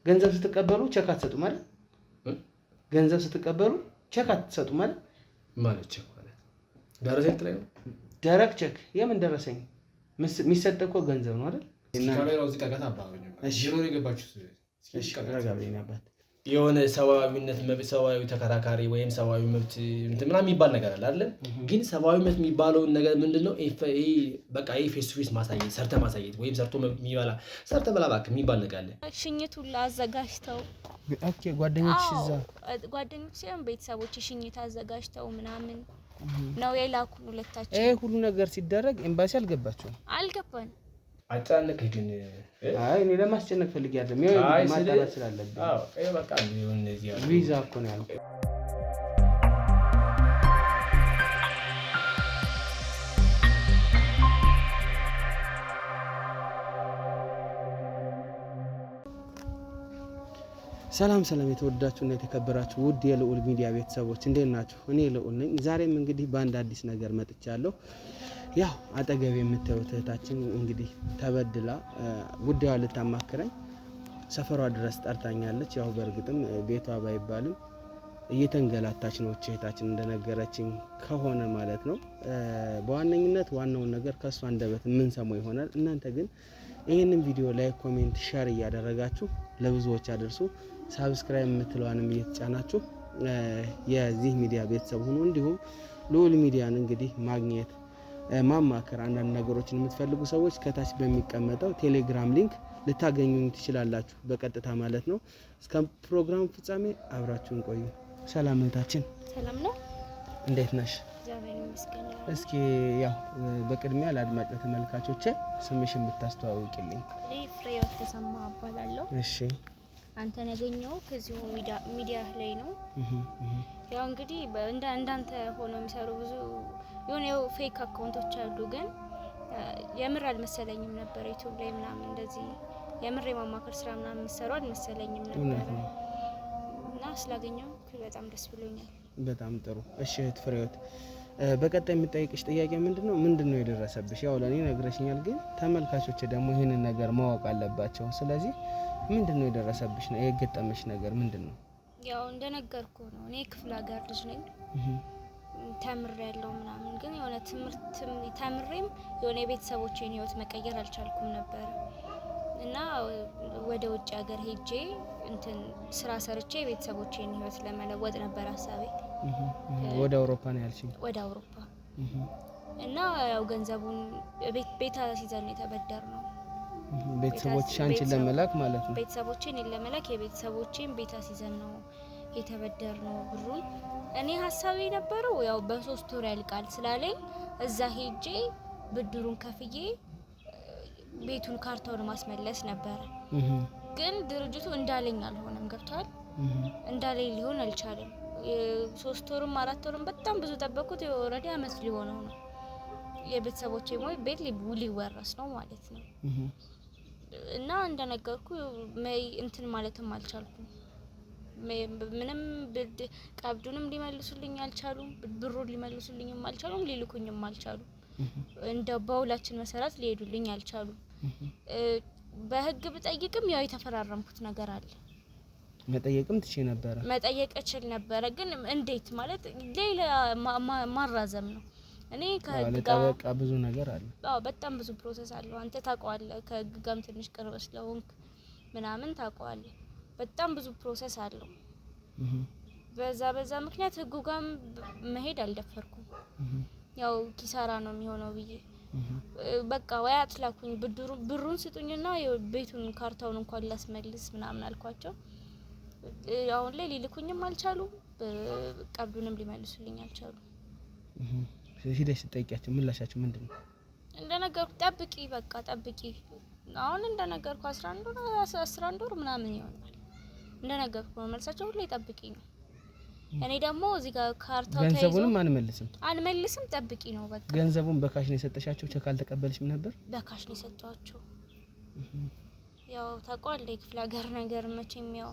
ገንዘብ ስትቀበሉ ቼክ አትሰጡ ማለት ገንዘብ ስትቀበሉ ቼክ አትሰጡ ማለት ቼክ ማለት ደረሰኝ ላይ ነው። ደረቅ ቼክ የምን ደረሰኝ የሚሰጥ እኮ ገንዘብ ነው አይደል? ካሜራው እዚህ ጋር ታባበኝ። እሺ ነው የገባችሁት? እሺ ረጋብኝ ነበር። የሆነ ሰዋዊነት መብት ሰዋዊ ተከራካሪ ወይም ሰዋዊ መብት እንትን ምናምን የሚባል ነገር አለ አይደል? ግን ሰዋዊ መብት የሚባለው ነገር ምንድነው? በቃ ፌስ ቱ ፌስ ማሳየት፣ ሰርተ ማሳየት ወይም ሰርቶ የሚበላ ሰርተ በላ ባክ የሚባል ነገር አለ። ሽኝቱን አዘጋጅተው ኦኬ ጓደኞች እዛ ጓደኞች ሲሆን ቤተሰቦች ሽኝት አዘጋጅተው ምናምን ነው የላኩን ሁለታችን። ይሄ ሁሉ ነገር ሲደረግ ኤምባሲ አልገባችሁም? አልገባን። አጫነክ ግን አይ እኔ ለማስጨነቅ ፈልጌ አይደለም። ይሄ ማጣላት ስላለብኝ ይሄ በቃ ሊሆን እዚህ ያለው ቪዛ እኮ ነው ያልኩት። ሰላም የተወደዳችሁና የተከበራችሁ ውድ የልዑል ሚዲያ ቤተሰቦች እንዴት ናችሁ? እኔ ልዑል ነኝ። ዛሬም እንግዲህ በአንድ አዲስ ነገር መጥቻለሁ። ያው አጠገብ የምታዩት እህታችን እንግዲህ ተበድላ ጉዳዩን ልታማክረኝ ሰፈሯ ድረስ ጠርታኛለች። ያው በእርግጥም ቤቷ ባይባልም እየተንገላታች ነው እህታችን እንደነገረችኝ ከሆነ ማለት ነው። በዋነኝነት ዋናውን ነገር ከሷ አንደበት ምን ሰማው ይሆናል። እናንተ ግን ይሄንን ቪዲዮ ላይ ኮሜንት ሼር እያደረጋችሁ ለብዙዎች አድርሱ። ሳብስክራይብ የምትለዋንም እየተጫናችሁ የዚህ ሚዲያ ቤተሰብ ሁኑ። እንዲሁም ልዑል ሚዲያን እንግዲህ ማግኘት ማማከር አንዳንድ ነገሮችን የምትፈልጉ ሰዎች ከታች በሚቀመጠው ቴሌግራም ሊንክ ልታገኙኝ ትችላላችሁ በቀጥታ ማለት ነው። እስከ ፕሮግራም ፍጻሜ አብራችሁን ቆዩ። ሰላም እንታችን። ሰላም ነው። እንዴት ነሽ? እግዚአብሔር ይመስገን። እስኪ ያው በቅድሚያ ለአድማጭ ተመልካቾቼ ስምሽን ብታስተዋውቂልኝ። እኔ ፍሬህይወት ተሰማ እባላለሁ። እሺ። አንተን ያገኘው ከዚሁ ሚዲያ ላይ ነው። ያው እንግዲህ እንዳንተ ሆኖ የሚሰሩ ብዙ የሆነ ፌክ አካውንቶች አሉ፣ ግን የምር አልመሰለኝም ነበር። ዩቲዩብ ላይ ምናምን እንደዚህ የምር የማማከር ስራ ምናምን የሚሰሩ አልመሰለኝም ነበር እና ስላገኘው በጣም ደስ ብሎኛል። በጣም ጥሩ። እሺ እህት ፍሬህይወት በቀጣይ የምጠይቅሽ ጥያቄ ምንድነው የደረሰብሽ? ያው ለኔ ነግረሽኛል፣ ግን ተመልካቾች ደግሞ ይሄንን ነገር ማወቅ አለባቸው። ስለዚህ ምንድነው የደረሰብሽ ነው የገጠመሽ ነገር ምንድነው? ያው እንደነገርኩ ነው። እኔ ክፍለ ሀገር ልጅ ነኝ። ተምሬያለሁ ምናምን፣ ግን የሆነ ትምህርት ተምሬም የሆነ የቤተሰቦቼን ህይወት መቀየር አልቻልኩም ነበር እና ወደ ውጭ ሀገር ሄጄ እንትን ስራ ሰርቼ የቤተሰቦቼን ህይወት ለመለወጥ ነበር ሀሳቤ። ወደ አውሮፓ ነው ያልሽኝ? ወደ አውሮፓ እና ያው ገንዘቡን ቤት አስይዘን የተበደርነው ቤተሰቦችሽ አንቺን ለመላክ ማለት ነው? ቤተሰቦቼን ለመላክ የቤተሰቦቼን ቤት አስይዘን ነው የተበደርነው ብሩን። እኔ ሀሳቤ ነበረው ያው በ3 ወር ያልቃል ስላለኝ እዛ ሄጄ ብድሩን ከፍዬ ቤቱን ካርታውን ማስመለስ ነበር። ግን ድርጅቱ እንዳለኝ አልሆነም። ገብቷል? እንዳለኝ ሊሆን አልቻለም። 3 ወርም 4 ወርም በጣም ብዙ ጠበቁት። ኦሬዲ አመት ሊሆነው ነው። የቤተሰቦቼ ቤት ሊወረስ ነው ማለት ነው። እና እንደነገርኩ እንትን ማለትም አልቻልኩም። ምንም ቀብዱንም ሊመልሱልኝ አልቻሉም፣ ብሩን ሊመልሱልኝም አልቻሉም፣ ሊልኩኝም አልቻሉም። እንደ በውላችን መሰረት ሊሄዱልኝ አልቻሉም። በህግ ብጠይቅም ያው የተፈራረምኩት ነገር አለ። መጠየቅም ትችይ ነበር? መጠየቅ እችል ነበር፣ ግን እንዴት ማለት ሌላ ማራዘም ነው። እኔ ከህግ ጋር ብዙ ነገር አለ። አዎ በጣም ብዙ ፕሮሰስ አለው። አንተ ታውቀዋለህ፣ ከህግ ጋርም ትንሽ ቅርብ ስለሆንክ ምናምን ታውቀዋለህ። በጣም ብዙ ፕሮሰስ አለው። በዛ ምክንያት ህጉ ጋርም መሄድ አልደፈርኩም። ያው ኪሳራ ነው የሚሆነው ብዬ በቃ ወይ አትላኩኝ ብሩን ስጡኝና ቤቱን ካርታውን እንኳን ላስመልስ ምናምን አልኳቸው። አሁን ላይ ሊልኩኝም አልቻሉም፣ ቀብዱንም ሊመልሱልኝ አልቻሉም። ሂደሽ ጠይቂያቸው ምላሻቸው ምንድነው? እንደነገርኩ ጠብቂ፣ በቃ ጠብቂ። አሁን እንደነገርኩ 11 ወር ምናምን ይሆናል። እንደነገርኩ ነው መልሳቸው ሁሉ ጠብቂ ነው። እኔ ደግሞ እዚህ ጋር ካርታው ተይዞ ገንዘቡንም አንመልስም ጠብቂ ነው በቃ። ገንዘቡን በካሽ ነው የሰጠሻቸው? ቼክ አልተቀበልሽም ነበር? በካሽ ነው የሰጠኋቸው። ያው ታውቀዋለህ የክፍለ ሀገር ነገር መቼም ያው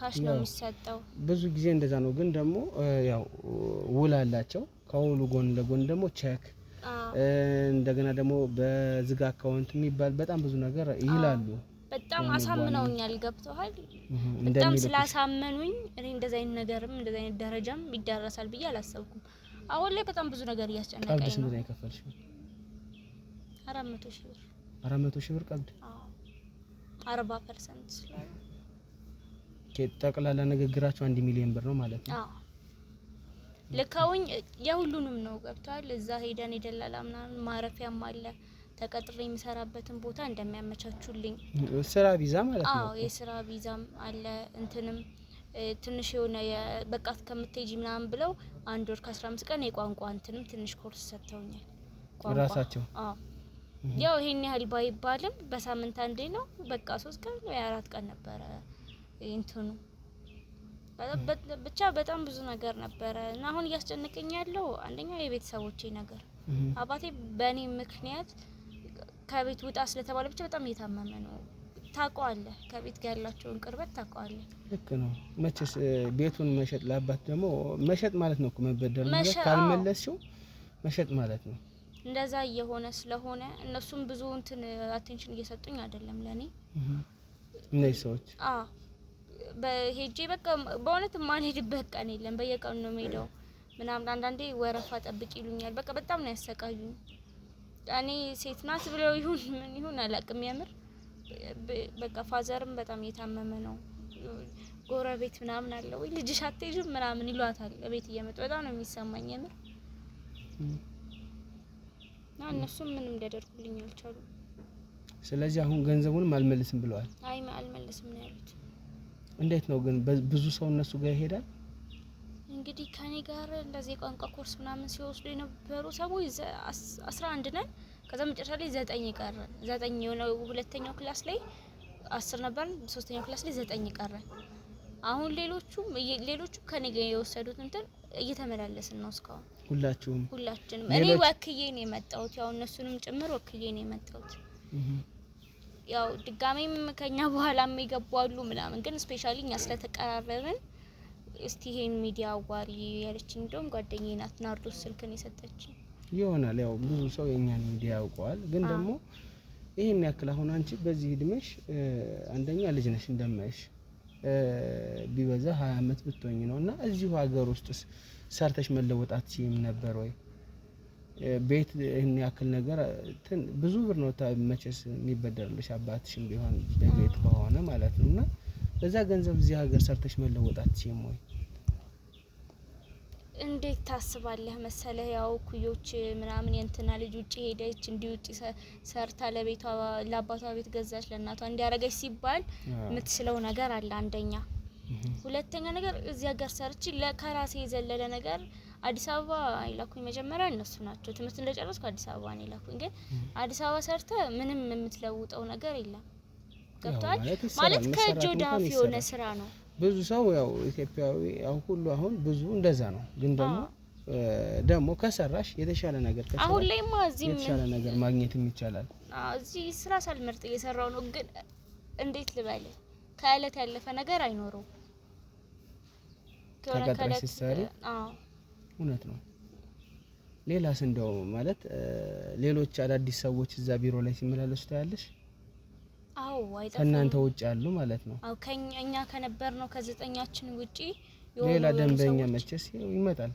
ካሽ ነው የሚሰጠው። ብዙ ጊዜ እንደዛ ነው። ግን ደግሞ ያው ውል አላቸው። ከውሉ ጎን ለጎን ደግሞ ቼክ እንደገና ደግሞ በዝግ አካውንት የሚባል በጣም ብዙ ነገር ይላሉ። በጣም አሳምነውኛል። ገብተዋል። በጣም ስላሳመኑኝ እኔ እንደዛ አይነት ነገርም እንደዛ አይነት ደረጃም ይደረሳል ብዬ አላሰብኩም። አሁን ላይ በጣም ብዙ ነገር እያስጨነቀኝ ነው። ስንት ነው የከፈልሽው? 400 ሺህ ብር። 400 ሺህ ብር ቀብድ? አዎ 40% ስለሆነ ጠቅላላ ንግግራችሁ 1 ሚሊዮን ብር ነው ማለት ነው? አዎ ልካውኝ የሁሉንም ነው። ገብቷል። እዛ ሄደን የደላላ ምናምን ማረፊያም አለ ተቀጥሬ የሚሰራበትን ቦታ እንደሚያመቻቹልኝ ስራ ቪዛ ማለት ነው? አዎ የስራ ቪዛም አለ። እንትንም ትንሽ የሆነ በቃት ከምትሄጂ ምናምን ብለው 1 ወር ከ15 ቀን የቋንቋ እንትንም ትንሽ ኮርስ ሰጥተውኛል። ራሳቸው? አዎ ያው ይሄን ያህል ባይባልም በሳምንት አንዴ ነው። በቃ 3 ቀን ወይ 4 ቀን ነበረ እንትኑ። ብቻ በጣም ብዙ ነገር ነበረ እና አሁን እያስጨነቀኝ ያለው አንደኛው የቤተሰቦቼ ነገር። አባቴ በእኔ ምክንያት ከቤት ውጣ ስለተባለ ብቻ በጣም እየታመመ ነው። ታውቀዋለህ፣ ከቤት ጋር ያላቸውን ቅርበት ታውቀዋለህ። ልክ ነው። መቼስ ቤቱን መሸጥ ለአባት ደግሞ መሸጥ ማለት ነው እኮ መበደር ማለት ካልመለስሽው መሸጥ ማለት ነው። እንደዛ እየሆነ ስለሆነ እነሱም ብዙ እንትን አቴንሽን እየሰጡኝ አይደለም ለኔ እነዚህ ሰዎች። በሄጄ በቃ በእውነት ማልሄድበት ቀን የለም። በየቀኑ ነው የምሄደው ምናምን። አንዳንዴ ወረፋ ጠብቅ ይሉኛል። በቃ በጣም ነው ያሰቃዩኝ። እኔ ሴት ናት ብለው ይሁን ምን ይሁን አላውቅም። የምር በቃ ፋዘርም በጣም እየታመመ ነው። ጎረቤት ምናምን አለ ወይ ልጅሽ አትሄጂም ምናምን ይሏታል ቤት እየመጡ። በጣም ነው የሚሰማኝ የምር። እና እነሱም ምንም ሊያደርጉልኝ አልቻሉም። ስለዚህ አሁን ገንዘቡንም አልመልስም ብለዋል? አይ አልመልስም ነው ያሉት። እንዴት ነው ግን ብዙ ሰው እነሱ ጋር ይሄዳል? እንግዲህ ከኔ ጋር እንደዚህ ቋንቋ ኮርስ ምናምን ሲወስዱ የነበሩ ሰዎች 11 ነን። ከዛ መጨረሻ ላይ 9 ቀረ። 9 የሆነው ሁለተኛው ክላስ ላይ 10 ነበር፣ ሶስተኛው ክላስ ላይ 9 ቀረ። አሁን ሌሎቹ ከኔ ጋር የወሰዱት እንትን እየተመላለስን ነው እስካሁን ሁላችንም። እኔ ወክዬ ነው የመጣሁት፣ ያው እነሱንም ጭምር ወክዬ ነው የመጣሁት። ያው ድጋሜም ከኛ በኋላም ይገባሉ ምናምን፣ ግን ስፔሻሊ እኛ ስለተቀራረብን እስቲ ይሄን ሚዲያ አዋሪ ያለችኝ እንደውም ጓደኛዬ ናት፣ ናርዶስ ስልክን የሰጠችኝ ይሆናል። ያው ብዙ ሰው የኛን ሚዲያ ያውቀዋል፣ ግን ደግሞ ይሄን ያክል አሁን አንቺ በዚህ እድሜሽ አንደኛ ልጅ ነሽ እንደማይሽ ቢበዛ 20 አመት ብትሆኝ ነውና እዚሁ ሀገር ውስጥስ ሰርተሽ መለወጥ አትችይም ነበር ወይ? ቤት ይሄን ያክል ነገር ብዙ ብር ነው መቼስ የሚበደርልሽ አባትሽም ቢሆን በቤት ከሆነ ማለት ነውና በዛ ገንዘብ እዚህ ሀገር ሰርተሽ መለወጥ አትችይም ወይ? እንዴት ታስባለህ መሰለህ? ያው ኩዮች ምናምን የእንትና ልጅ ውጪ ሄደች እንዲውጪ ሰርታ ለቤቷ ለአባቷ ቤት ገዛች ለእናቷ እንዲያረጋች ሲባል የምትስለው ነገር አለ አንደኛ። ሁለተኛ ነገር እዚህ ሀገር ሰርቺ ለከራሴ የዘለለ ነገር አዲስ አበባ አይላኩኝ። መጀመሪያ እነሱ ናቸው ትምህርት እንደጨረስኩ አዲስ አበባ ነው ይላኩኝ። ግን አዲስ አበባ ሰርተ ምንም የምትለውጠው ነገር የለም። ገብቷል ማለት ከእጅ ወደ አፍ የሆነ ስራ ነው። ብዙ ሰው ያው ኢትዮጵያዊ ያው ሁሉ አሁን ብዙ እንደዛ ነው። ግን ደግሞ ከሰራሽ የተሻለ ነገር ከሰራሽ አሁን ላይማ እዚህም የተሻለ ነገር ማግኘትም ይቻላል። እዚህ ስራ ሳልመርጥ እየሰራው ነው። ግን እንዴት ልበል ከእለት ያለፈ ነገር አይኖረው። ከቀጥረሽ ሲሰሪ እውነት ነው። ሌላስ እንደው ማለት ሌሎች አዳዲስ ሰዎች እዛ ቢሮ ላይ ሲመላለሱ ታያለሽ? አዎ አይጠፋም። ከእናንተ ውጭ ያሉ ማለት ነው? አዎ ከኛ ከነበር ነው ከዘጠኛችን ውጪ ሌላ ደንበኛ መቼስ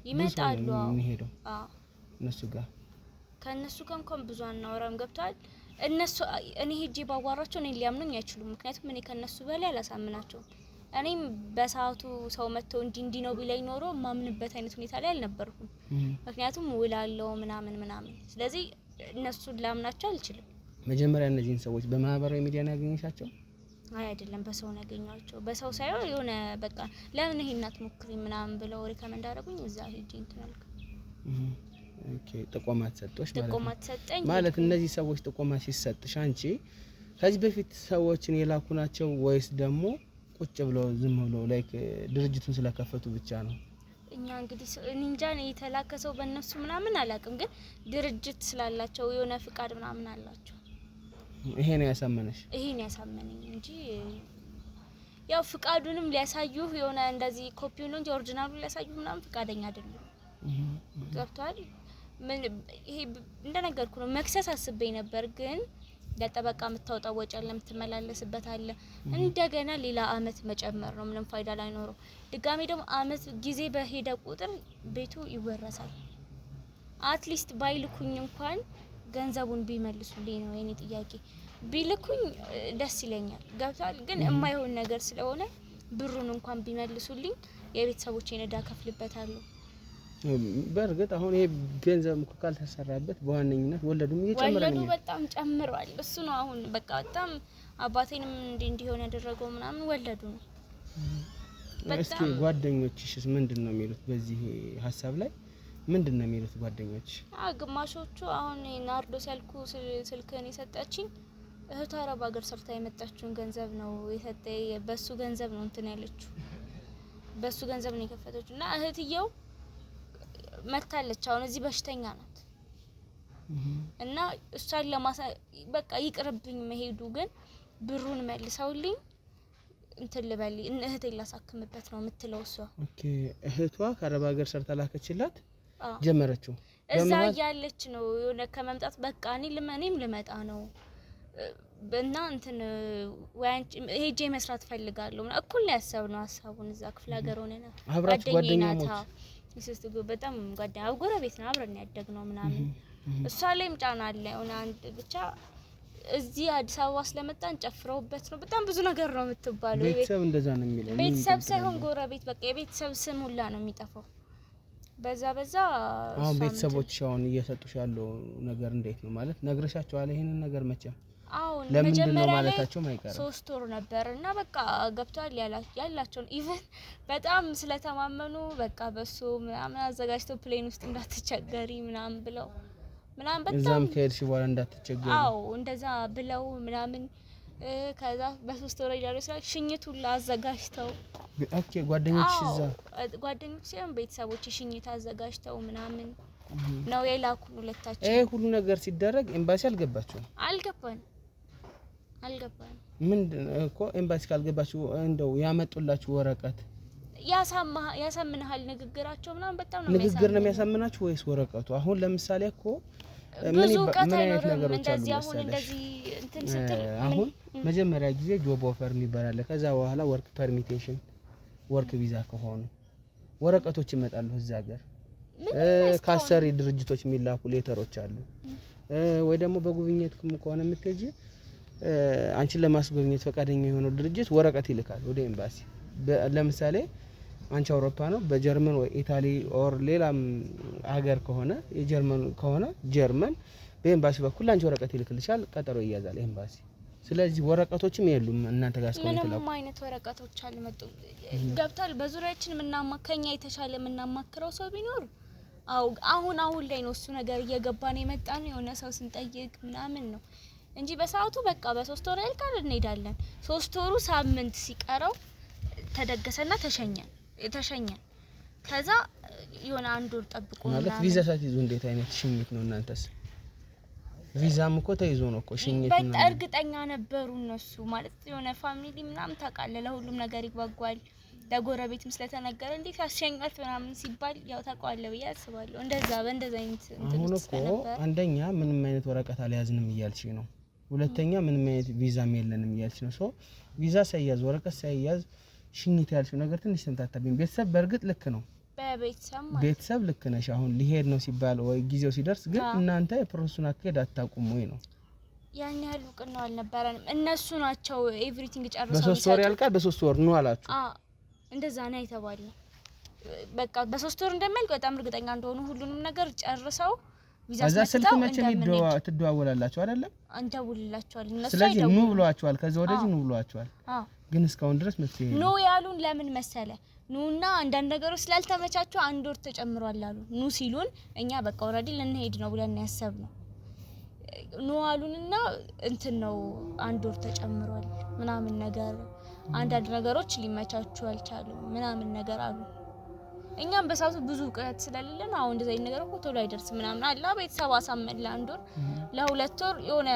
ይመጣሉ። የሚሄደው እነሱ ጋር ከእነሱ ጋር እንኳን ብዙ አናወራም። ገብቷል። እነሱ እኔ ሄጄ ባዋራቸው እኔ ሊያምኑኝ አይችሉም። ምክንያቱም እኔ ከነሱ በላይ አላሳምናቸውም። እኔም በሰዓቱ ሰው መጥቶ እንዲ ነው ቢለኝ ኖሮ ማምንበት አይነት ሁኔታ ላይ አልነበርኩም። ምክንያቱም ውላለው ምናምን። ስለዚህ እነሱን ላምናቸው አልችልም። መጀመሪያ እነዚህን ሰዎች በማህበራዊ ሚዲያ ነው ያገኘሻቸው? አይ አይደለም፣ በሰው ነው ያገኘኋቸው። በሰው ሳይሆን የሆነ በቃ ለምን ይሄን አትሞክሪ ምናምን ብለው ሪከመንድ አደረጉኝ። እዛ ሄጄ እንትን አልኩ። ኦኬ ጥቆማ ተሰጥቶሽ ማለት ነው? ጥቆማ ተሰጠኝ ማለት እነዚህ ሰዎች ጥቆማ ሲሰጥሽ አንቺ ከዚህ በፊት ሰዎችን የላኩ ናቸው ወይስ ደግሞ ቁጭ ብለው ዝም ብለው ላይክ ድርጅቱን ስለከፈቱ ብቻ ነው? እኛ እንግዲህ እንጃ የተላከሰው በእነሱ ምናምን አላውቅም፣ ግን ድርጅት ስላላቸው የሆነ ፍቃድ ምናምን አላቸው። ይሄ ነው ያሳመነሽ? ይሄ ነው ያሳመነኝ እንጂ ያው ፍቃዱንም ሊያሳዩ የሆነ እንደዚህ ኮፒውን ነው እንጂ ኦሪጂናሉን ሊያሳዩ ምናምን ፍቃደኛ አይደሉም። ገብቷል። ምን ይሄ እንደነገርኩ ነው መክሰስ አስቤ ነበር፣ ግን ለጠበቃ የምታወጣው ወጪ አለ፣ የምትመላለስበት አለ። እንደገና ሌላ አመት መጨመር ነው፣ ምንም ፋይዳ ላይኖረው። ድጋሜ ደግሞ አመት ጊዜ በሄደ ቁጥር ቤቱ ይወረሳል። አትሊስት ባይልኩኝ እንኳን ገንዘቡን ቢመልሱልኝ ነው የኔ ጥያቄ። ቢልኩኝ ደስ ይለኛል ገብቷል። ግን የማይሆን ነገር ስለሆነ ብሩን እንኳን ቢመልሱልኝ የቤተሰቦቼን እዳ ከፍልበታለሁ። በእርግጥ አሁን ይሄ ገንዘብ እኮ ካልተሰራበት በዋነኝነት ወለዱም እየጨመረ ነው። ወለዱ በጣም ጨምሯል። እሱ ነው አሁን በቃ በጣም አባቴንም እንዲሆን ያደረገው ምናምን ወለዱ ነው። እስኪ ጓደኞችሽስ ምንድነው የሚሉት በዚህ ሀሳብ ላይ? ምንድነው የሚሉት ጓደኞች? ግማሾቹ አሁን ናርዶስ ያልኩ ስልክን የሰጠችኝ እህቷ አረብ ሀገር ሰርታ የመጣችውን ገንዘብ ነው የሰጠኝ። በሱ ገንዘብ ነው እንትን ያለችው፣ በሱ ገንዘብ ነው የከፈተችው። እና እህትየው መታለች አሁን እዚህ በሽተኛ ናት። እና እሷን በቃ ይቅርብኝ መሄዱ፣ ግን ብሩን መልሰውልኝ እንትን ልበል እህቴን ላሳክምበት ነው የምትለው እሷ። ኦኬ እህቷ ከአረብ ሀገር ሰርታ ላከችላት ጀመረችው። እዛ ያለች ነው የሆነ ከመምጣት በቃ እኔም ልመጣ ነው እና እንትን ወያንቺ ሄጄ መስራት ፈልጋለሁ እና እኩል ነው ያሰብነው ሀሳቡን። እዛ ክፍለ ሀገር ሆነና ጓደኛሞች ይስስቱ በጣም ጓደኛ ጎረቤት ነው፣ አብረን ያደግነው ምናምን። እሷ ላይም ጫና አለ የሆነ አንድ ብቻ እዚህ አዲስ አበባ ስለመጣን ጨፍረውበት ነው በጣም ብዙ ነገር ነው የምትባለው። ቤተሰብ እንደዛ ነው የሚለው። ቤተሰብ ሳይሆን ጎረቤት በቃ የቤተሰብ ስም ሁላ ነው የሚጠፋው። በዛ አሁን ቤተሰቦች አሁን እየሰጡሽ ያለው ነገር እንዴት ነው ማለት ነግረሻቸዋል ይሄንን ነገር መቼም? አሁን መጀመሪያ ማለታቸው ማይቀር 3 ወር ነበርና በቃ ገብቷል ያላቸውን ኢቭን በጣም ስለተማመኑ በቃ በሱ ምናምን አዘጋጅተው ፕሌን ውስጥ እንዳትቸገሪ ምናምን ብለው ምናምን በጣም እዛም ከሄድሽ በኋላ እንዳትቸገሪ እንደዛ ብለው ምናምን ከዛ በ3 ወር ይደርሳል ሽኝቱ አዘጋጅተው። ኦኬ ጓደኞች ሲሆን ቤተሰቦች ሽኝት አዘጋጅተው ምናምን ነው የላኩን ሁለታችን። ሁሉ ነገር ሲደረግ ኤምባሲ አልገባን ምንድን እኮ ኤምባሲ ካልገባችሁ እንደው ያመጡላችሁ ወረቀት ያሳምናል ንግግራቸው ምናምን በጣም ነው ንግግር ነው የሚያሳምናችሁ ወይስ ወረቀቱ? አሁን ለምሳሌ እኮ ምን አይነት ነገሮች አሉ መሰለሽ? አሁን መጀመሪያ ጊዜ ጆብ ኦፈር የሚባል አለ። ከዛ በኋላ ወርክ ፐርሚቴሽን ወርክ ቪዛ ከሆኑ ወረቀቶች ይመጣሉ እዛ ሀገር። ካሰሪ ድርጅቶች የሚላኩ ሌተሮች አሉ። ወይ ደግሞ በጉብኝት ከሆነ የምትሄጂ አንቺን ለማስጎብኘት ፈቃደኛ የሆነው ድርጅት ወረቀት ይልካል ወደ ኤምባሲ። ለምሳሌ አንቺ አውሮፓ ነው በጀርመን ወይ ኢታሊ ኦር ሌላም ሀገር ከሆነ የጀርመን ከሆነ ጀርመን በኤምባሲ በኩል አንቺ ወረቀት ይልክልሻል፣ ቀጠሮ ይያዛል ኤምባሲ። ስለዚህ ወረቀቶችም የሉም እናንተ ጋር እስከሆነ ይላል። ምንም አይነት ወረቀቶች አልመጡም። ገብቷል። በዙሪያችን የምናማከኛ የተሻለ የምናማክረው ሰው ቢኖር አሁን ላይ ነው እሱ ነገር እየገባን የመጣን የሆነ ሰው ስንጠይቅ ምናምን ነው እንጂ በሰዓቱ በቃ በ3 ወር ያልቃል እንሄዳለን። 3 ወሩ ሳምንት ሲቀረው ተደገሰና ተሸኘን። ከዛ የሆነ 1 ወር ጠብቆ ማለት ቪዛ ሳትይዙ እንዴት አይነት ሽኝት ነው እናንተስ? ቪዛም እኮ ተይዞ ነው እኮ ሽኝት ነው። በጣም እርግጠኛ ነበሩ እነሱ ማለት የሆነ ፋሚሊ ምናምን ታውቃለህ ለሁሉም ነገር ይጓጓል። ለጎረቤትም ስለተነገረ እንዴት ያሸኛት ምናምን ሲባል ያው ታውቃለህ ብዬ አስባለሁ። በእንደዛ አይነት አሁን እኮ አንደኛ ምንም አይነት ወረቀት አልያዝንም እያልሽ ነው። ሁለተኛ ምንም አይነት ቪዛም የለንም እያልሽ ነው። ቪዛ ሳይያዝ ወረቀት ሳይያዝ ሽኝት ያልሽው ነገር ትንሽ ተምታታብኝ። ቤተሰብ በእርግጥ ልክ ነው፣ ቤተሰብ ልክ ነሽ። አሁን ሊሄድ ነው ሲባል ወይ ጊዜው ሲደርስ ግን እናንተ የፕሮሰሱን አካሄድ አታውቁም ወይ ነው? ያን ያህል እውቅና አልነበረንም። እነሱ ናቸው ኤቭሪቲንግ ጨርሰው በ3 ወር ያልቃል፣ በ3 ወር ነው አላችሁ። እንደዛ ነው የተባለው። በቃ በ3 ወር እንደሚያልቅ በጣም እርግጠኛ እንደሆኑ ሁሉንም ነገር ጨርሰው ቪዛ ስልክ መቼም ትደዋወላላችሁ አይደለም? እንደውልላችኋል እነሱ ስለዚህ ኑ ብሏችኋል፣ ከዛ ወደዚህ ኑ ብሏችኋል። ግን እስካሁን ድረስ መፍትሄ ኑ ያሉን ለምን መሰለ? ኑና አንዳንድ ነገሮች ስላልተመቻቸው 1 ወር ተጨምሯል አሉ። ኑ ሲሉን እኛ በቃ ኦሬዲ ልንሄድ ነው ብለን ያሰብነው። ኑ አሉንና እንትን ነው 1 ወር ተጨምሯል ምናምን ነገር አንዳንድ ነገሮች ሊመቻቹ አልቻሉም ምናምን ነገር አሉ። እኛም በሳቱ ብዙ እውቀት ስለሌለን አሁን እንደዛ አይነት ነገር እኮ ቶሎ አይደርስም ምናምን አላ ቤተሰብ አሳመን ለ1 ወር ለ2 ወር የሆነ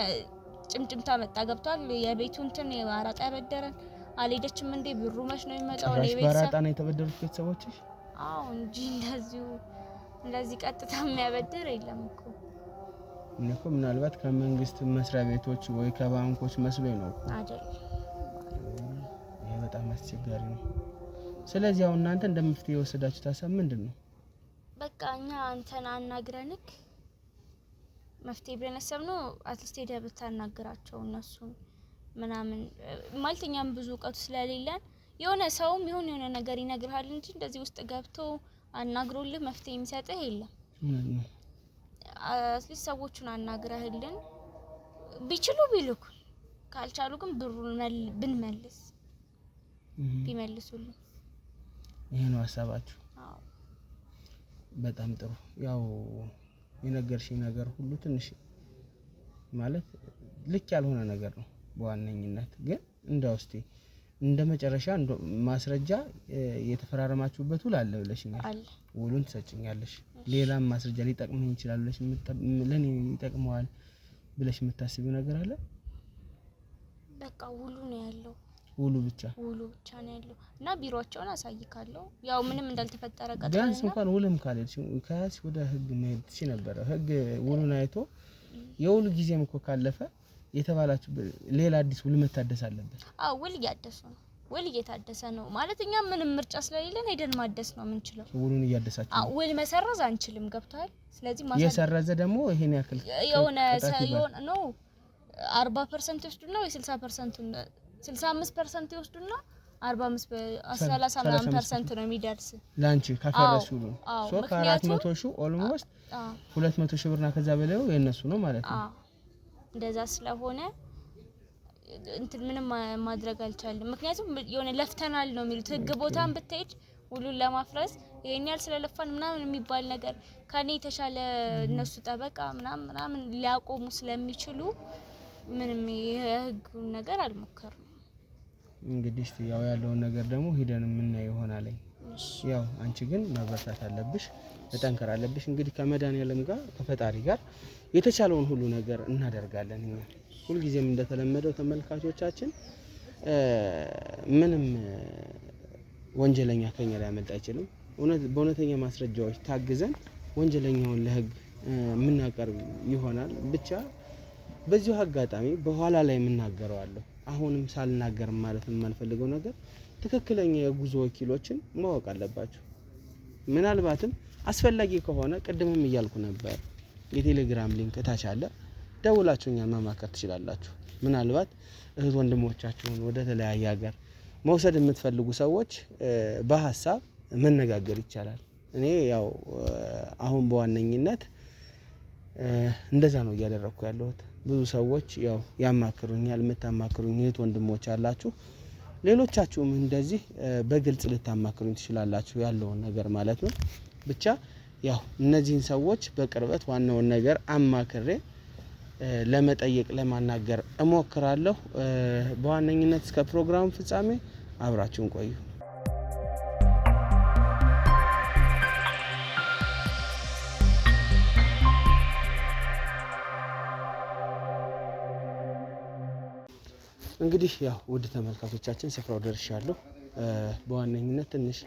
ጭምጭምታ መጣ ገብቷል። የቤቱ እንትን አራጣ ያበደረን አልሄደችም እንዴ ብሩ መች ነው የሚመጣው? ቤተሰብ አራጣ ነው የተበደሩት ቤተሰቦችሽ? እንጂ እንደዚህ ቀጥታ የሚያበደር የለም እኮ እኮ ምናልባት ከመንግስት መስሪያ ቤቶች ወይ ከባንኮች መስሎኝ ነው አይደል? ይሄ በጣም አስቸጋሪ ነው። ስለዚህ አሁን እናንተ እንደምፍትሄ የወሰዳችሁት ሀሳብ ምንድን ነው? በቃ እኛ አንተን አናግረንክ መፍትሄ ብለን ያሰብነው አትሊስት ሄደህ ብታናግራቸው እነሱን ምናምን ማለት እኛም ብዙ እውቀቱ ስለሌለን የሆነ ሰውም የሆነ ነገር ይነግርሃል እንጂ እንደዚህ ውስጥ ገብቶ አናግሮልህ መፍትሄ የሚሰጥህ የለም። አትሊስት ሰዎቹን አናግረህልን ቢችሉ ቢልኩ ካልቻሉ ግን ብሩን ብንመልስ ቢመልሱልን ይሄ ነው ሀሳባችሁ? አዎ በጣም ጥሩ። ያው የነገርሽኝ ነገር ሁሉ ትንሽ ማለት ልክ ያልሆነ ነገር ነው በዋነኝነት ግን እንደው እስቲ እንደ መጨረሻ ማስረጃ የተፈራረማችሁበት ውል አለ ብለሽኛል። ውሉን ትሰጭኛለሽ? ሌላም ማስረጃ ሊጠቅመኝ ይችላል ብለሽ ለኔ ይጠቅመዋል ብለሽ የምታስቢው ነገር አለ? በቃ ውሉ ነው ያለው። ውሉ ብቻ ነው ያለው እና ቢሮአቸውን አሳይካለሁ። ያው ምንም እንዳልተፈጠረ ቀጥታ ቢያንስ እንኳን ውልም ካለች ከያዝሽ ወደ ህግ መሄድ ትችይ ነበር። ህግ ውሉን አይቶ የውሉ ጊዜም እኮ ካለፈ የተባላችሁ ሌላ አዲስ ውል መታደስ አለበት። አዎ ውል እያደሰ ነው። ውል እየታደሰ ነው ማለት እኛ ምንም ምርጫ ስለሌለን ሄደን ማደስ ነው የምንችለው። ውሉን እያደሳችሁ? አዎ ውል መሰረዝ አንችልም። ገብቷል? ስለዚህ የሰረዘ ደግሞ ይሄን ያክል የሆነ ነው 40% ይወስዱና ወይ 60% 65% ይወስዱና 35% ነው የሚደርስ ላንቺ ካፈረሱ ነው። ሶ ከ400 ሺህ ኦልሞስት 200 ሺህ ብርና ከዛ በላይ የነሱ ነው ማለት ነው። እንደዛ ስለሆነ እንትን ምንም ማድረግ አልቻለም። ምክንያቱም የሆነ ለፍተናል ነው የሚሉት። ህግ ቦታን ብትሄድ ሁሉን ለማፍረስ ይሄን ያህል ስለለፋን ምናምን የሚባል ነገር ከኔ የተሻለ እነሱ ጠበቃ ምናምን ሊያቆሙ ስለሚችሉ ምንም የህጉን ነገር አልሞከሩም። እንግዲህ እስቲ ያው ያለውን ነገር ደግሞ ሄደን የምናየው ይሆናል። ያው አንቺ ግን መበርታት አለብሽ፣ መጠንከር አለብሽ። እንግዲህ ከመድኃኒዓለም ጋር ከፈጣሪ ጋር የተቻለውን ሁሉ ነገር እናደርጋለን። እኛ ሁልጊዜም እንደተለመደው ተመልካቾቻችን ምንም ወንጀለኛ ከኛ ሊያመልጥ አይችልም። በእውነተኛ ማስረጃዎች ታግዘን ወንጀለኛውን ለህግ የምናቀርብ ይሆናል። ብቻ በዚሁ አጋጣሚ በኋላ ላይ የምናገረዋለሁ። አሁንም ሳልናገር ማለት የማልፈልገው ነገር ትክክለኛ የጉዞ ወኪሎችን ማወቅ አለባችሁ። ምናልባትም አስፈላጊ ከሆነ ቅድምም እያልኩ ነበር የቴሌግራም ሊንክ ታች አለ፣ ደውላችሁ እኛን ማማከር ትችላላችሁ። ምናልባት እህት ወንድሞቻችሁን ወደ ተለያየ ሀገር መውሰድ የምትፈልጉ ሰዎች በሀሳብ መነጋገር ይቻላል። እኔ ያው አሁን በዋነኝነት እንደዛ ነው እያደረኩ ያለሁት። ብዙ ሰዎች ያው ያማክሩኛል። የምታማክሩኝ እህት ወንድሞች አላችሁ። ሌሎቻችሁም እንደዚህ በግልጽ ልታማክሩኝ ትችላላችሁ ያለውን ነገር ማለት ነው። ብቻ ያው እነዚህን ሰዎች በቅርበት ዋናውን ነገር አማክሬ ለመጠየቅ ለማናገር እሞክራለሁ። በዋነኝነት እስከ ፕሮግራሙ ፍጻሜ አብራችሁን ቆዩ። እንግዲህ ያው ውድ ተመልካቾቻችን ስፍራው ደርሻለሁ። በዋነኝነት ትንሽ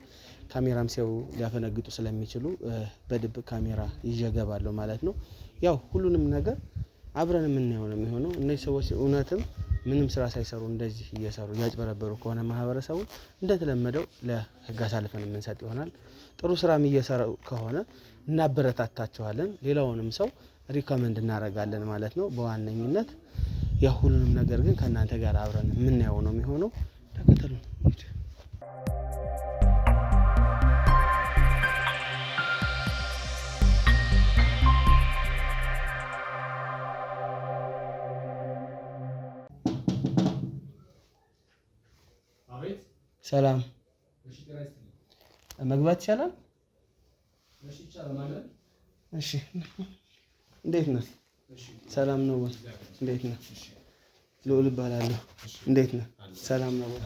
ካሜራም ሲያዩ ሊያፈነግጡ ስለሚችሉ በድብቅ ካሜራ ይዤ እገባለሁ ማለት ነው። ያው ሁሉንም ነገር አብረን የምናየው ነው የሚሆነው። እነዚህ ሰዎች እውነትም ምንም ስራ ሳይሰሩ እንደዚህ እየሰሩ እያጭበረበሩ ከሆነ ማህበረሰቡ እንደተለመደው ለህግ አሳልፈን የምንሰጥ ይሆናል። ጥሩ ስራም እየሰሩ ከሆነ እናበረታታቸዋለን። ሌላውንም ሰው ሪኮመንድ እናደርጋለን ማለት ነው። በዋነኝነት ያው ሁሉንም ነገር ግን ከእናንተ ጋር አብረን የምናየው ነው የሚሆነው። ተከተሉ። ሰላም፣ መግባት ይቻላል? እሺ፣ እንዴት ነህ? ሰላም ነው ወይ? እንዴት ነህ? ልዑል እባላለሁ። እንዴት ነህ? ሰላም ነው ወይ?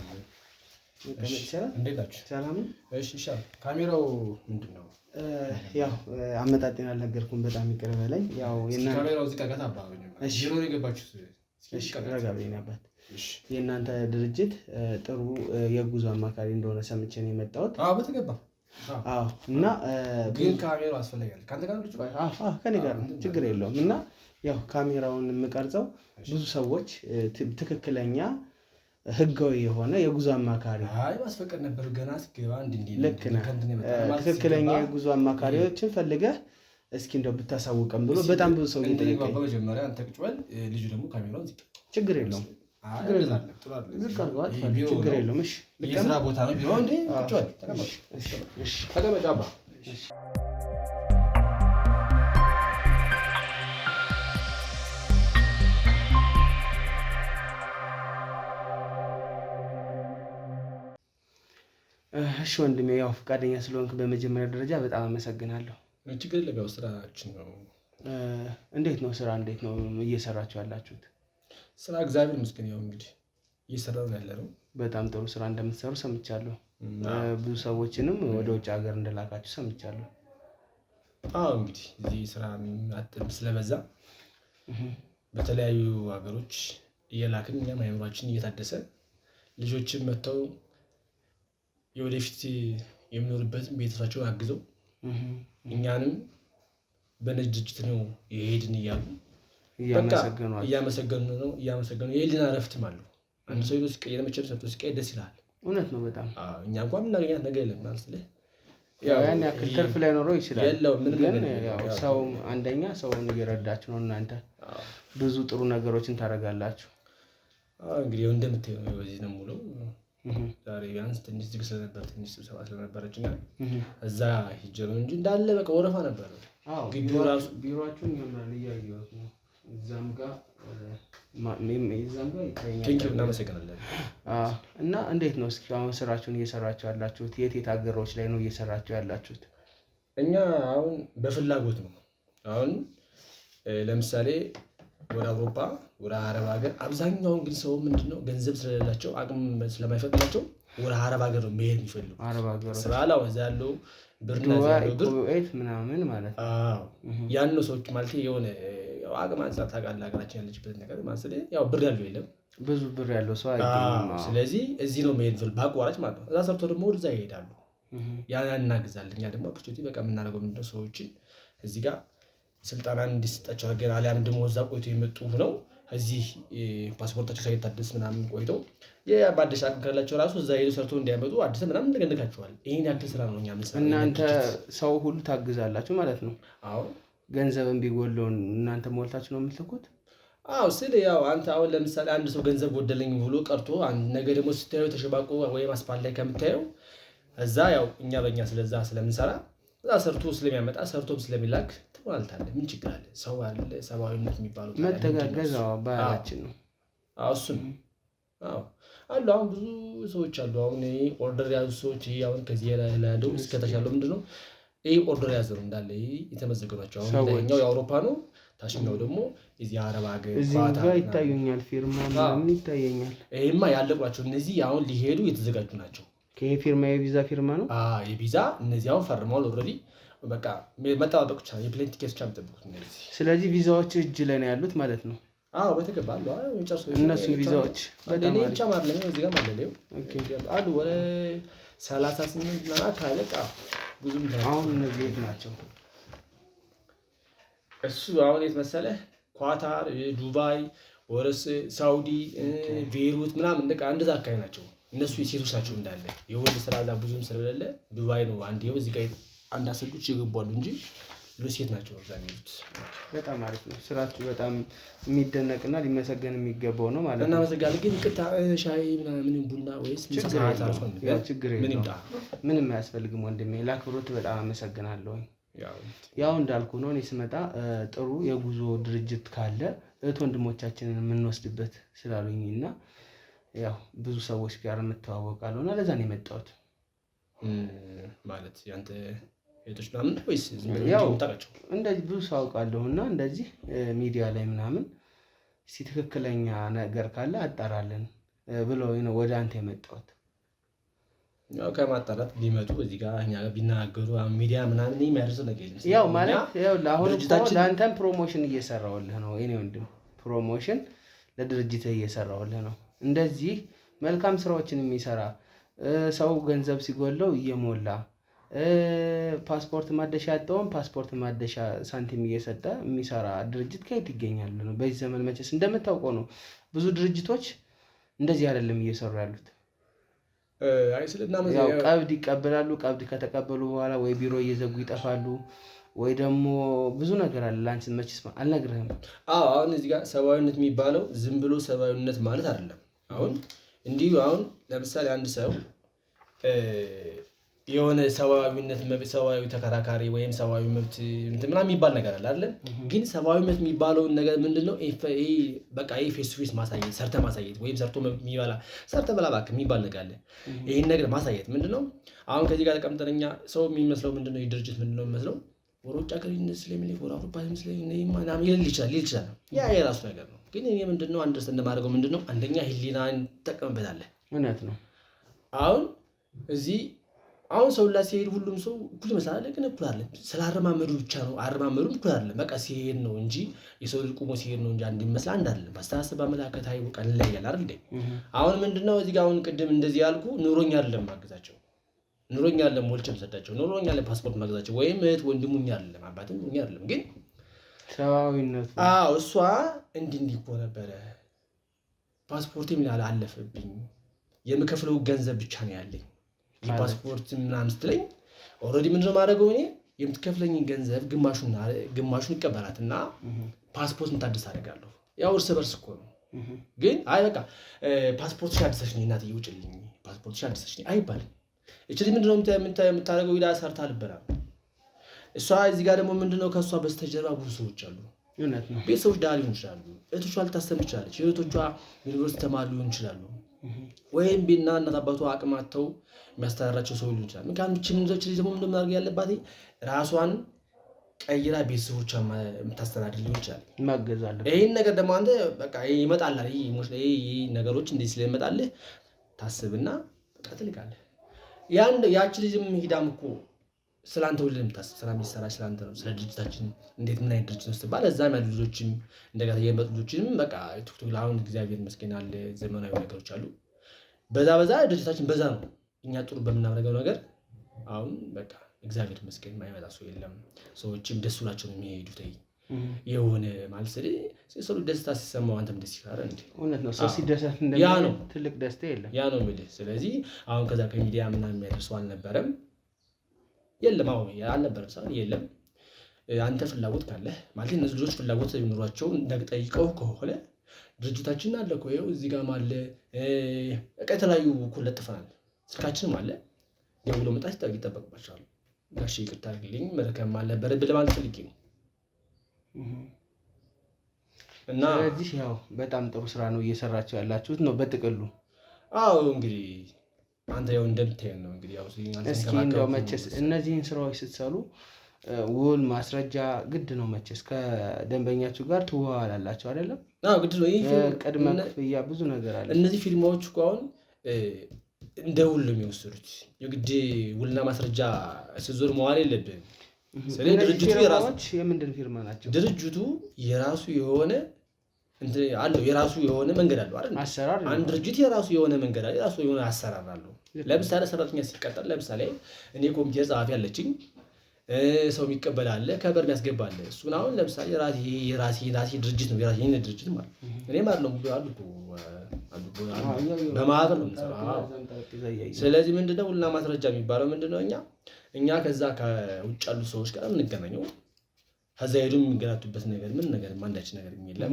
እንዴት ናችሁ? ሰላም ነው? እሺ፣ ይሻል። ካሜራው ምንድን ነው? ያው አመጣጤን አልነገርኩም። በጣም ይቅር በለኝ። ያው ካሜራው እዚህ ጋር ታባበኝ። እሺ፣ ነው የገባችሁት? እሺ፣ ረጋ በለኝ ነበር። የእናንተ ድርጅት ጥሩ የጉዞ አማካሪ እንደሆነ ሰምቼ ነው የመጣሁት። አዎ፣ በተገባ። አዎ። እና ግን ካሜራው አስፈልጋል። ካንተ ጋር ልጅ? ከኔ ጋር ነው፣ ችግር የለውም። እና ያው ካሜራውን የምቀርጸው ብዙ ሰዎች ትክክለኛ ህጋዊ የሆነ የጉዞ አማካሪ ማስፈቀድ ነበር ገና ስገባ ልክ ነህ። ትክክለኛ የጉዞ አማካሪዎችን ፈልገህ እስኪ እንደው ብታሳውቀም ብሎ በጣም ብዙ ሰው እየጠየቀኝ በመጀመሪያ አንተ ቁጭ በል፣ ልጁ ደግሞ ካሜራውን ችግር የለውም ችግር የለውም። እሺ የስራ ቦታ ነው ቢሆን እንዴ ቁጭ በል ተቀመጥ አባ። እሺ ወንድሜ ያው ፈቃደኛ ስለሆንክ በመጀመሪያ ደረጃ በጣም አመሰግናለሁ። ችግር የለም ስራችን ነው። እንዴት ነው ስራ እንዴት ነው እየሰራችሁ ያላችሁት? ስራ እግዚአብሔር ይመስገን ያው እንግዲህ እየሰራን ያለነው። በጣም ጥሩ ስራ እንደምትሰሩ ሰምቻለሁ። ብዙ ሰዎችንም ወደ ውጭ ሀገር እንደላካችሁ ሰምቻለሁ። እንግዲህ እዚህ ስራ አጥም ስለበዛ በተለያዩ ሀገሮች እየላክን እኛም አእምሯችን እየታደሰ ልጆችን መጥተው የወደፊት የሚኖርበትን ቤተሰባቸውን አግዘው እኛንም በነዚህ ድርጅት ነው የሄድን እያሉ እያመሰገኑ ነው። የህሊና እረፍትም አለው። አንድ ሰው ሄዶ ሲቀየር መቼም ሰርቶ ሲቀየር ደስ ይላል። እውነት ነው በጣም እኛ እንኳን የምናገኛት ነገር የለም ማለት ነው። ያን ያክል ትርፍ ላይኖረው ይችላል፣ ግን ያው ሰው አንደኛ ሰውን እየረዳችሁ ነው። እናንተ ብዙ ጥሩ ነገሮችን ታደርጋላችሁ። እንግዲህ እንደምታየው ነው በዚህ ነው ሙሉ ዛሬ ቢያንስ ትንሽ ዝግ ስለነበር ትንሽ ስብሰባ ስለነበረች እና እዛ ሂጅ ነው እንጂ እንዳለ በቃ ወረፋ ነበር። ግቢው ራሱ ቢሮአችሁን ያምራል እያየሁት ነው። እዛም ጋር ቴንኪው እናመሰግናለን። እና እንዴት ነው እስኪ አሁን ስራችሁን እየሰራችሁ ያላችሁት? የት ሀገሮች ላይ ነው እየሰራችሁ ያላችሁት? እኛ አሁን በፍላጎት ነው። አሁን ለምሳሌ ወደ አውሮፓ ወደ አረብ ሀገር አብዛኛውን ግን ሰው ምንድነው ገንዘብ ስለሌላቸው አቅም ስለማይፈቅዳቸው ወደ አረብ ሀገር ነው መሄድ የሚፈልጉ። አረብ ሀገር ስራላው እዛ ያለው ብርና ኩዌት ምናምን ማለት ያን ነው ሰዎች ማለት የሆነ አቅም አንፃር ታውቃለህ ሀገራችን ያለችበት ነገር ማለት ያው ብር ያለው የለም ብዙ ብር ያለው ሰው አይገኝም። ስለዚህ እዚህ ነው መሄድ ፈልግ በአቋራጭ ማለት ነው። እዛ ሰርቶ ደግሞ ወደዛ ይሄዳሉ። ያን እናግዛለን። እኛ ደግሞ ኦፖርቹኒቲ በቃ የምናደርገው ምንድነው ሰዎችን እዚህ ጋር ስልጠና እንዲሰጣቸው ነገር አሊያም ደግሞ እዛ ቆይቶ የመጡ ነው እዚህ ፓስፖርታቸው ሳይታደስ ምናምን ቆይተው የባደሽ አቅም ካላቸው ራሱ እዛ ሄዶ ሰርቶ እንዲያመጡ አዲስ ምናምን እንደገንካቸዋል። ይሄን ያክል ስራ ነው እኛ የምንሰራው። እናንተ ሰው ሁሉ ታግዛላችሁ ማለት ነው? አዎ። ገንዘብን ቢጎለው እናንተ ሞልታችሁ ነው የምትልኩት? አዎ ስል ያው አንተ አሁን ለምሳሌ አንድ ሰው ገንዘብ ጎደለኝ ብሎ ቀርቶ አንድ ነገር ደግሞ ስታየው ተሸባቆ ወይም አስፓልት ላይ ከምታየው እዛ ያው እኛ በእኛ ስለዛ ስለምንሰራ እዛ ሰርቶ ስለሚያመጣ ሰርቶም ስለሚላክ ትሟልታለህ። ምን ችግር አለ? ሰው አለ። ሰብአዊነት የሚባለው መተጋገዝ ባህላችን ነው። እሱም አሉ። አሁን ብዙ ሰዎች አሉ። አሁን ኦርደር ያዙ ሰዎች አሁን ከዚህ ያለው እስከተሻለው ምንድነው ይሄ ኦርደር ያዘው እንዳለ የተመዘገቡ ናቸው። አሁን ለኛው የአውሮፓ ነው፣ ታችኛው ደግሞ እዚህ አረብ ሀገር እዚህ ጋር ይታዩኛል። ፊርማ ምናምን ይታየኛል። ይሄማ ያለቋቸው እነዚህ አሁን ሊሄዱ የተዘጋጁ ናቸው። ፊርማ የቪዛ ፊርማ ነው። የቪዛ እነዚህ አሁን ፈርመዋል ኦልሬዲ። በቃ መጠባበቅ ብቻ የፕሌን ቲኬት ብቻ የምጠብቁት እነዚህ። ስለዚህ ቪዛዎች እጅ ላይ ነው ያሉት ማለት ነው? በተገባሉ እነሱ ቪዛዎች በጣም ብቻ ማለት ነው። እዚህ ጋር ማለት ነው አሉ ወደ 38 እና ካለቃ ብዙም አሁን እነዚህ የት ናቸው? እሱ አሁን የት መሰለህ? ኳታር፣ ዱባይ፣ ወረስ ሳውዲ፣ ቤይሩት ምናምን እንደዛ አካባቢ ናቸው። እነሱ የሴቶች ናቸው እንዳለ። የወንድ ስራ እዛ ብዙም ስለሌለ ዱባይ ነው አንድ ይኸው እዚህ ጋር አንድ አሰልጦች ይገባሉ እንጂ ሴት ናቸው አብዛኞቹ። በጣም አሪፍ ነው ስራችሁ። በጣም የሚደነቅና ሊመሰገን የሚገባው ነው ማለት ነው። እናመሰግናለን። ግን ይቅርታ ሻይ ምናምን ቡና ወይስ ችግር የለውም። ምንም አያስፈልግም ወንድሜ። ለአክብሮት በጣም አመሰግናለሁ። ያው እንዳልኩ ነው። እኔ ስመጣ ጥሩ የጉዞ ድርጅት ካለ እህት ወንድሞቻችንን የምንወስድበት ስላሉኝ እና ያው ብዙ ሰዎች ጋር የምተዋወቃለሁ እና ለዛ ነው የመጣሁት። ማለት ያንተ እህቶች ምናምን ወይስ ያው እንደዚህ ብዙ ሰው አውቃለሁ እና እንደዚህ ሚዲያ ላይ ምናምን እስቲ ትክክለኛ ነገር ካለ አጣራለን ብለው ነው ወደ አንተ የመጣሁት። ያው ከማጣራት ቢመጡ እዚህ ጋር እኛ ጋር ቢናገሩ ሚዲያ ምናምን የሚያደርሰው ነገር የለም። ያው ማለት ያው ለአሁን ለአንተም ፕሮሞሽን እየሰራሁልህ ነው። እኔ ወንድም ፕሮሞሽን ለድርጅትህ እየሰራሁልህ ነው። እንደዚህ መልካም ስራዎችን የሚሰራ ሰው ገንዘብ ሲጎለው እየሞላ ፓስፖርት ማደሻ ያጣውን ፓስፖርት ማደሻ ሳንቲም እየሰጠ የሚሰራ ድርጅት ከየት ይገኛል ነው? በዚህ ዘመን መቼስ እንደምታውቀው ነው ብዙ ድርጅቶች እንደዚህ አይደለም እየሰሩ ያሉት። ያው ቀብድ ይቀበላሉ። ቀብድ ከተቀበሉ በኋላ ወይ ቢሮ እየዘጉ ይጠፋሉ፣ ወይ ደግሞ ብዙ ነገር አለ። ላንቺን መቼስ አልነግርህም። አሁን እዚህ ጋር ሰብአዊነት የሚባለው ዝም ብሎ ሰብአዊነት ማለት አይደለም። አሁን እንዲሁ አሁን ለምሳሌ አንድ ሰው የሆነ ሰብአዊ ተከራካሪ ወይም ሰብአዊ መብት እንትን ምናምን የሚባል ነገር አለ አይደል? ግን ሰብአዊ መብት የሚባለውን ነገር ምንድነው? በቃ ፌስ ቱ ፌስ ማሳየት፣ ሰርተ ማሳየት ወይም ሰርቶ የሚበላ ሰርተ በላ እባክህ የሚባል ነገር አለ። ይሄን ነገር ማሳየት ምንድነው? አሁን ከዚህ ጋር ተቀምጠንኛ ሰው የሚመስለው ምንድነው? ይህ ድርጅት ምንድነው የሚመስለው? ወደ ውጭ ሀገር ስለሚልክ ወደ አውሮፓ ይል ይችላል። ያ የራሱ ነገር ነው። ግን እኔ ምንድነው አንደርስታንድ እንደማደርገው ምንድነው አንደኛ ህሊናን ትጠቀምበታለህ። እውነት ነው። አሁን እዚህ አሁን ሰው ላይ ሲሄድ ሁሉም ሰው እኩል ይመስላል፣ ግን እኩል አይደለም። ስላረማመዱ ብቻ ነው። አረማመዱ እኩል አይደለም። በቃ ሲሄድ ነው እንጂ የሰው ልጅ ቁሞ ሲሄድ ነው እንጂ አንድ ይመስል አንድ አይደለም። በአስተሳሰብ አመለካከት አይወቃል ላይ ያለ አይደል? አሁን ምንድነው እዚህ ጋር አሁን ቅድም እንደዚህ ያልኩ ኑሮኛ አይደለም ማገዛቸው፣ ኑሮኛ አይደለም ወልጭም ሰጣቸው፣ ኑሮኛ አይደለም ፓስፖርት ማገዛቸው ወይም እህት ወንድሙኛ አይደለም አባትም ኛ አይደለም። ግን ሰዋዊነቱ እሷ እንዲህ እኮ ነበረ ፓስፖርት ምን አለፈብኝ የምከፍለው ገንዘብ ብቻ ነው ያለኝ የፓስፖርት ምናምን ስትለኝ ኦልሬዲ ምንድነው ማድረገው እኔ የምትከፍለኝን ገንዘብ ግማሹን ይቀበላትና ፓስፖርት እንታደስ አደርጋለሁ። ያው እርስ በርስ እኮ ነው። ግን አይ በቃ ፓስፖርትሽ አድሰሽኝ እናትዬ ውጭልኝ ፓስፖርትሽ አድሰሽኝ አይባልም። እቺ ምንድነው የምታደርገው ይዳ ሰርታ ልበላ እሷ እዚህ ጋር ደግሞ ምንድነው ከሷ በስተጀርባ ብዙ ሰዎች አሉ። እውነት ነው። ቤተሰቦች ዳር ሊሆን ይችላሉ። እህቶቿ ልታስተምር ትችላለች። እህቶቿ ዩኒቨርሲቲ ተማሪ ሊሆን ይችላሉ። ወይም ቤና እናት አባቷ አቅማተው የሚያስተዳድራቸው ሰው ሊሆን ይችላል። ምክንያቱም እቺ ምንድነው ደግሞ ማድረግ ያለባት ራሷን ቀይራ ቤተሰቦቿን የምታስተዳድር ሊሆን ይችላል። ማገዝ አለ። ይሄን ነገር ደግሞ አንተ በቃ ይመጣል ይሄ ነገሮች እንደዚህ ስለሚመጣልህ ታስብና በቃ ትልካለህ። ያቺ ልጅም ሂዳም እኮ ስላንተ ሁሉ የምታስብ ስራ የሚሰራ ስላንተ ነው። ስለ ድርጅታችን እንዴት ምን አይነት ድርጅት ነው ስትባል እዛም ያሉ ልጆችም እንደገና የመጡ ልጆችንም በቃ ቲክቶክ ላይ አሁን እግዚአብሔር ይመስገን አለ ዘመናዊ ነገሮች አሉ። በዛ ድርጅታችን በዛ ነው እኛ ጥሩ በምናደርገው ነገር አሁን በቃ እግዚአብሔር ይመስገን የማይመጣ ሰው የለም። ሰዎችም ደስ ብሏቸው ነው የሚሄዱት። የሆነ ማለት ሰው ደስታ ሲሰማው አንተም ደስ ይላል እንዴ? እውነት ነው። ሰው ሲደሰት ያ ነው ትልቅ ደስታ የለም። ያ ነው የሚልህ። ስለዚህ አሁን ከዛ ከሚዲያ ምናምን የሚያደርሰው አልነበረም የለም። አሁን አልነበረም ሳይሆን የለም። አንተ ፍላጎት ካለ ማለት እነዚህ ልጆች ፍላጎት ኑሯቸው እንደጠይቀው ከሆነ ድርጅታችን አለ እኮ ይኸው እዚህ ጋር አለ በቃ የተለያዩ እኮ ለጥፈናል። ስልካችንም አለ ደውሎ መጣች ይጠበቅባቸዋል። ጋሽ ይቅርታ አድርግልኝ መረከም አልነበረብህ ለማለት ፈልጌ ነው። እና ስለዚህ ያው በጣም ጥሩ ስራ ነው እየሰራችሁ ያላችሁት ነው በጥቅሉ። አዎ እንግዲህ አንተ ያው እንደምታየው ነው እንግዲህ ያው እስኪ እንደው መቼስ እነዚህን ስራዎች ስትሰሩ ውል ማስረጃ ግድ ነው መቼስ ከደንበኛችሁ ጋር ትዋዋላላችሁ አይደለም? አዎ ግድ ነው። ይሄ ቅድመ ክፍያ ብዙ ነገር አለ። እነዚህ ፊርማዎች እኮ አሁን እንደ ውል ነው የሚወስዱት። የግድ ውልና ማስረጃ ስትዞር መዋል የለብህም። ስለዚህ ድርጅቱ የምንድን ፊርማ ናቸው? ድርጅቱ የራሱ የሆነ አለው የራሱ የሆነ መንገድ አለው አይደል? አሰራር አንድ ድርጅት የራሱ የሆነ መንገድ አለው፣ የራሱ የሆነ አሰራር አለው። ለምሳሌ ሰራተኛ ሲቀጠር ለምሳሌ እኔ ኮምፒውተር ጸሐፊ አለችኝ፣ ሰው የሚቀበል አለ፣ ከበር የሚያስገባ አለ። እሱን አሁን ለምሳሌ የራሴ ድርጅት ነው የራሴ ድርጅት ማለት እኔ ማለት ነው አሉ በማህበር ነው የምንሰራው። ስለዚህ ምንድነው ውልና ማስረጃ የሚባለው ምንድነው እኛ ከዛ ከውጭ ያሉ ሰዎች ጋር የምንገናኘው ከዛ ሄዱ የሚገናኙበት ነገር ምን ነገር አንዳች ነገር የለም።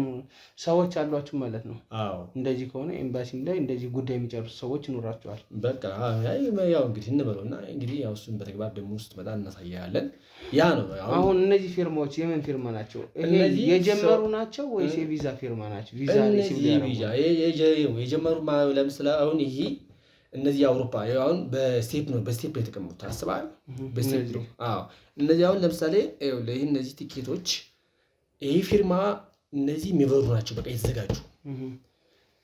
ሰዎች አሏችሁ ማለት ነው? አዎ እንደዚህ ከሆነ ኤምባሲም ላይ እንደዚህ ጉዳይ የሚጨርሱ ሰዎች ይኖራቸዋል። በቃ ያው እንግዲህ እንበለውና እንግዲህ ያው እሱን በተግባር ደግሞ ውስጥ መጣ እናሳያለን። ያ ነው አሁን እነዚህ ፊርማዎች የምን ፊርማ ናቸው? ይሄ የጀመሩ ናቸው ወይስ የቪዛ ፊርማ ናቸው? ቪዛ የጀመሩ ለምሳሌ አሁን ይሄ እነዚህ አውሮፓ አሁን በስቴፕ ነው የተቀመጡት አስበሃል? በስቴፕ ነው። አዎ እነዚህ አሁን ለምሳሌ ይሄ እነዚህ ቲኬቶች ይሄ ፊርማ እነዚህ የሚበሩ ናቸው። በቃ የተዘጋጁ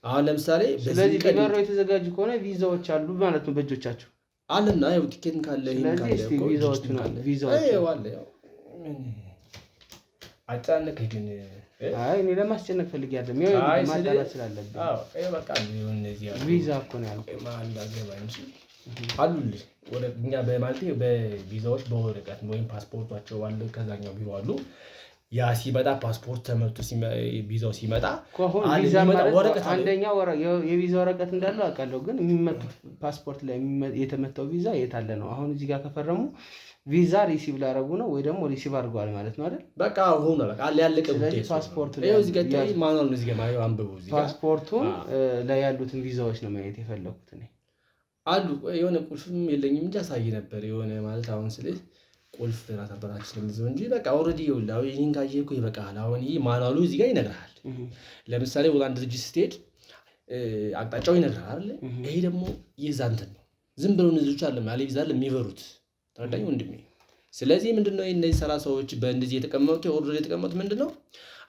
አሁን ለምሳሌ ስለዚህ ቢበሩ የተዘጋጁ ከሆነ ቪዛዎች አሉ ማለት ነው በእጆቻቸው አለና ያው ቲኬትን ካለ ይሄን ካለ እኮ ቪዛዎች ነው ቪዛዎች አለ ያው አጫነቀ ግን እኔ ለማስጨነቅ ፈልጌ አይደለም። ያው ማጣራት ስላለብኝ አዎ በቃ እነዚህ ቪዛ እኮ ነው ያልኩት። ማንዳገባ እንጂ አሉልህ እኛ በማለት በቪዛዎች በወረቀት ወይም ፓስፖርታቸው አለ ከዛኛው ቢሮ አሉ። ያ ሲመጣ ፓስፖርት ተመቶ ቪዛው ሲመጣ አንደኛ የቪዛ ወረቀት እንዳለው አውቃለሁ። ግን የሚመጡት ፓስፖርት ላይ የተመታው ቪዛ የት አለ ነው? አሁን እዚህ ጋር ከፈረሙ ቪዛ ሪሲቭ ላደረጉ ነው ወይ ደግሞ ሪሲቭ አድርገዋል ማለት ነው አይደል? በቃ አሁን ነው በቃ ያለቀ ጉዳይ። ፓስፖርቱ ላይ እዚህ ጋር ታይ ማኑዋል ነው። እዚህ ጋር ማየው አንብቡ። እዚህ ጋር ፓስፖርቱን ላይ ያሉትን ቪዛዎች ነው ማየት የፈለኩት እኔ። አሉ የሆነ ቁልፍም የለኝም እንጂ አሳይ ነበር የሆነ ማለት አሁን ስልህ ቁልፍ ራስ አበራች ስለሚዘው እንጂ በቃ ኦሬዲ ይውላው ይሄን ካየህ እኮ ይበቃል። አሁን ይሄ ማኑዋሉ እዚህ ጋር ይነግራል። ለምሳሌ ወደ አንድ ድርጅት ስትሄድ አቅጣጫው ይነግራል አይደል? ይሄ ደግሞ የዛንተን ነው። ዝም ብለው ንዝሮች አለ ማለት ቪዛ የሚበሩት ተረዳኝ ወንድሜ። ስለዚህ ምንድነው እነዚህ ሰራ ሰዎች በእንደዚህ የተቀመጡት ኦርደር የተቀመጡት ምንድነው?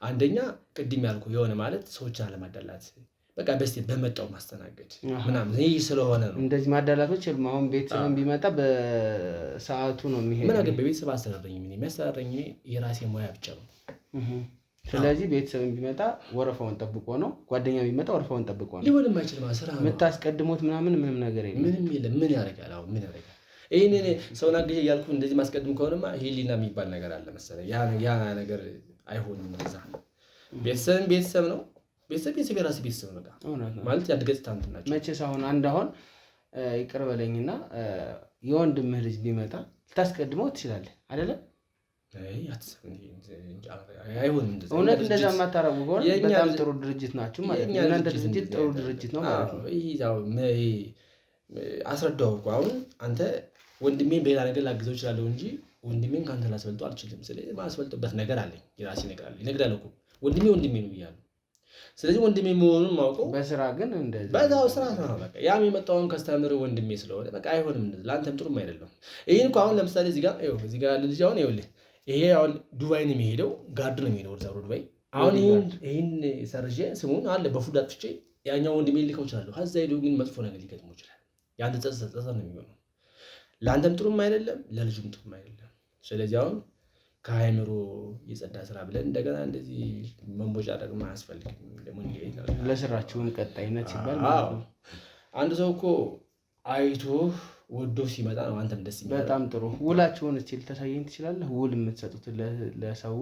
አንደኛ ቅድም ያልኩ የሆነ ማለት ሰዎችን አለማዳላት በቃ በስቴት በመጣው ማስተናገድ ምናምን ይሄ ስለሆነ ነው። እንደዚህ ማዳላቶች አሁን ቤተሰብን ቢመጣ በሰዓቱ ነው የሚሄድ። ምን አገባኝ ቤተሰብ አስተዳደረኝ ምን የሚያስተዳደረኝ የራሴ ሙያ ብቻ ነው። ስለዚህ ቤተሰብን ቢመጣ ወረፋውን ጠብቆ ነው፣ ጓደኛ ቢመጣ ወረፋውን ጠብቆ ነው። ሊሆንም አይችልም። ስራ የምታስቀድሙት ምንም ነገር የለም። ምንም የለም። ምን ያደርጋል አሁን ምን ያደርጋል? ይሄን ሰውን አግዤ እያልኩ እንደዚህ ማስቀድም ከሆነማ ሄሊና የሚባል ነገር አለ መሰለኝ። ያ ነገር አይሆንም። እዛ ቤተሰብ ነው። ቤተሰብ የራሴ ቤተሰብ ነው ማለት ያድ ገጽታ እንትን ናቸው። መቼስ አሁን አሁን ይቅር በለኝና የወንድምህ ልጅ ቢመጣ ልታስቀድመው ትችላለህ አይደለ? አይሆንም። እውነት እንደዛ የማታረጉ ከሆነ በጣም ጥሩ ድርጅት ናችሁ ማለት ነው። እናንተ ድርጅት ጥሩ ድርጅት ነው ማለት ነው። አስረዳው እኮ አሁን አንተ ወንድሜን በሌላ ነገር ላግዘው እችላለሁ እንጂ ወንድሜን ከአንተ ላስበልጠው አልችልም። ስለዚህ ማስበልጥበት ነገር አለኝ፣ የራሴ ነገር አለኝ። እነግዳለሁ እኮ ወንድሜ ነው ብያለሁ። ስለዚህ ወንድሜ መሆኑን ማውቀው በስራ ግን እንደዚህ በዛው ስራ ነው በቃ። ያም የመጣውን ከስተምር ወንድሜ ስለሆነ በቃ አይሆንም። እንደዚህ ለአንተም ጥሩም አይደለም። ይሄን እኮ አሁን ለምሳሌ እዚህ ጋር ልጅ አሁን ይኸውልህ ይሄ አሁን ዱባይ ነው የሚሄደው፣ ጋርድ ነው የሚሄደው ወደ ዱባይ። አሁን ይሄን ሰርጄ ስሙን አለ በፉድ አጥፍቼ ያኛው ወንድሜ ልከው እችላለሁ። ከዛ ሄዶ ግን መጥፎ ነገር ሊገጥመው ይችላል። ያንተ ጸጸት ነው የሚሆነው። ለአንተም ጥሩም አይደለም፣ ለልጁም ጥሩም አይደለም። ስለዚህ አሁን ከአይምሮ የጸዳ ስራ ብለን እንደገና እንደዚህ መንቦጫረቅ አያስፈልግም። ደግሞ ለስራችሁም ቀጣይነት ሲባል አንድ ሰው እኮ አይቶ ወዶ ሲመጣ ነው አንተም ደስ የሚለው። በጣም ጥሩ። ውላችሁን እስኪ ልታሳየኝ ትችላለህ? ውል የምትሰጡት ለሰው